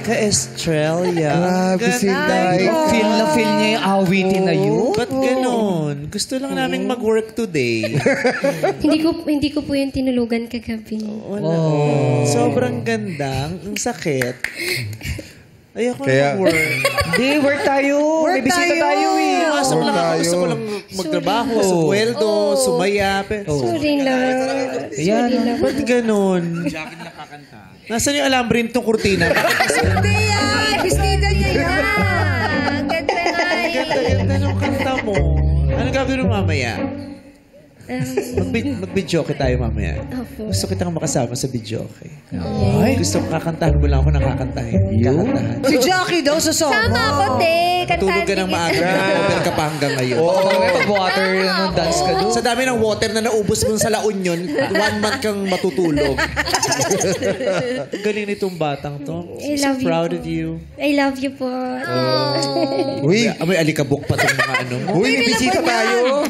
ka-Estrella. Grabe si Day. Feel niya yung awitin na yun. Ba't ganon? Gusto lang naming mag-work today. Hindi ko po yung tinulugan kagabi. Wala. Sobrang ganda. Ang sakit. Ayoko Kaya- na mag-work. Hindi, work tayo. May bisita tayo eh. Pumasok lang ako. tayo. Gusto ko lang magtrabaho, sumweldo, sumaya. Sorry na. Ayan. Ba't ganon? Nasaan yung alambre nitong kurtina? Hindi yan! Bestida niya yan! Ang ganda nga yan. Ganda ng kanta mo. Ano gagawin mo mamaya? Mag-videoke tayo mamaya. Gusto kitang makasama sa videoke. Gusto ko kakantahan mo lang ako nakakantahin. Kakantahan. Si Jackie daw sa song. Sama ako, te. Tulog ka ng maaga. Over ka pa hanggang ngayon. Baka may pag-water ng dance ka doon. Sa dami ng water na naubos mo sa La Union, 1 month kang matutulog. Galing nitong batang to. I So love you proud po. of you. I love you po. Uy, May alikabok pa itong mga ano mo. uy, may bisita tayo.